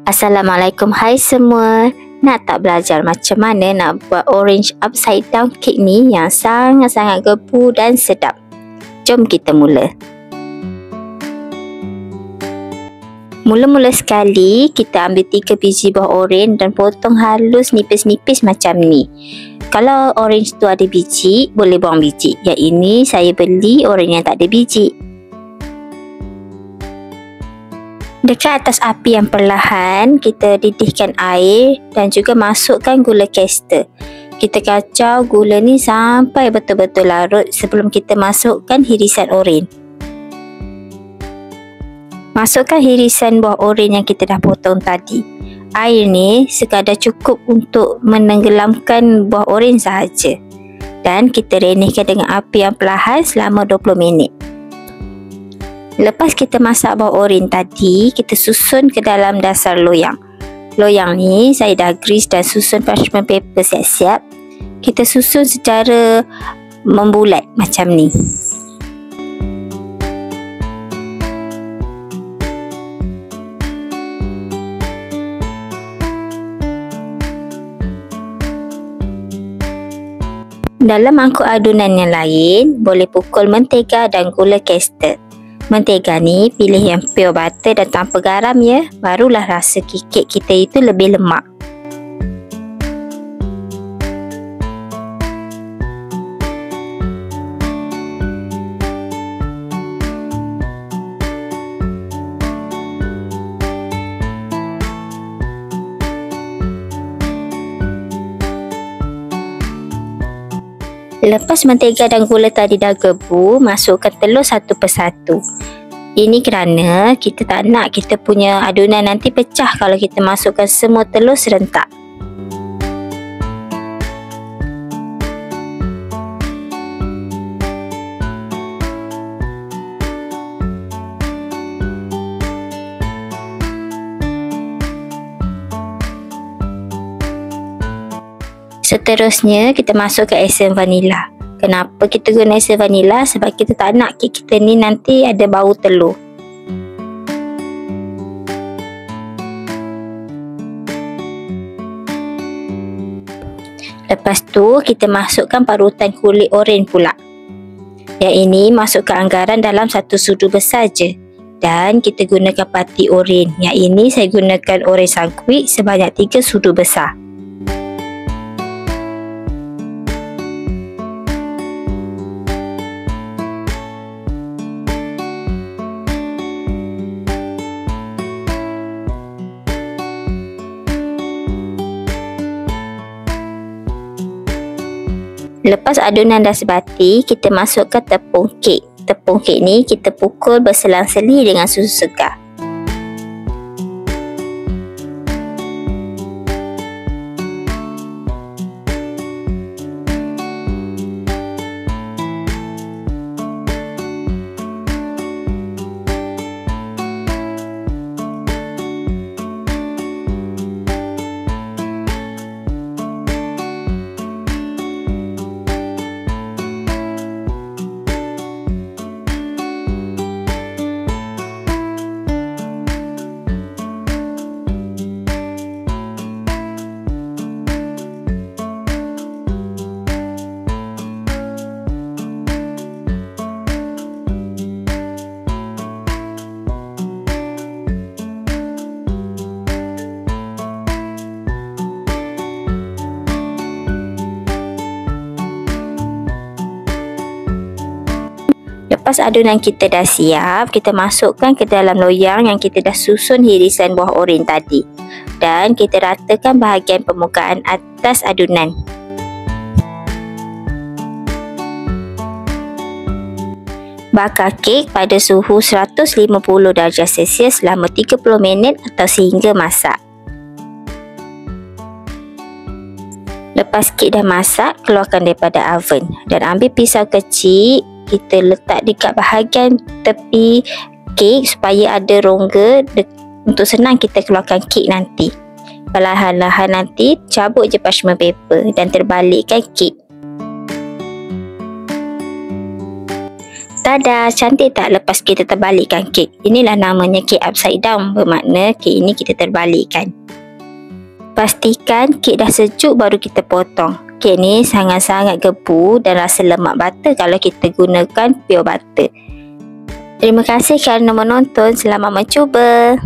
Assalamualaikum, hai semua. Nak tak belajar macam mana nak buat orange upside down cake ni yang sangat-sangat gebu dan sedap? Jom kita mula. Mula-mula sekali, kita ambil 3 biji buah oren dan potong halus nipis-nipis macam ni. Kalau orange tu ada biji, boleh buang biji. Yang ini saya beli oren yang tak ada biji. Dekat atas api yang perlahan, kita didihkan air dan juga masukkan gula caster. Kita kacau gula ni sampai betul-betul larut sebelum kita masukkan hirisan oren. Masukkan hirisan buah oren yang kita dah potong tadi. Air ni sekadar cukup untuk menenggelamkan buah oren sahaja. Dan kita renihkan dengan api yang perlahan selama 20 minit. Lepas kita masak buah oren tadi, kita susun ke dalam dasar loyang. Loyang ni saya dah grease dan susun parchment paper siap-siap. Kita susun secara membulat macam ni. Dalam mangkuk adunan yang lain, boleh pukul mentega dan gula caster. Mentega ni pilih yang pure butter dan tanpa garam ya, barulah rasa kek kita itu lebih lemak. Lepas mentega dan gula tadi dah gebu, masukkan telur satu persatu. Ini kerana kita tak nak kita punya adunan nanti pecah kalau kita masukkan semua telur serentak. Seterusnya, kita masukkan esen vanila. Kenapa kita guna esen vanila? Sebab kita tak nak kek kita ni nanti ada bau telur. Lepas tu, kita masukkan parutan kulit oren pula. Yang ini masukkan anggaran dalam 1 sudu besar je. Dan kita gunakan pati oren. Yang ini saya gunakan oren sangkuit sebanyak 3 sudu besar. Lepas adunan dah sebati, kita masukkan tepung kek. Tepung kek ni kita pukul berselang-seli dengan susu segar. Lepas adunan kita dah siap, kita masukkan ke dalam loyang yang kita dah susun hirisan buah oren tadi. Dan kita ratakan bahagian permukaan atas adunan. Bakar kek pada suhu 150 darjah Celsius selama 30 minit atau sehingga masak. Lepas kek dah masak, keluarkan daripada oven dan ambil pisau kecil. Kita letak dekat bahagian tepi kek supaya ada rongga untuk senang kita keluarkan kek nanti. Perlahan-lahan nanti cabut je parchment paper dan terbalikkan kek. Tada, cantik tak lepas kita terbalikkan kek? Inilah namanya kek upside down, bermakna kek ini kita terbalikkan. Pastikan kek dah sejuk baru kita potong. Kek ni sangat-sangat gebu dan rasa lemak butter kalau kita gunakan pure butter. Terima kasih kerana menonton, selamat mencuba.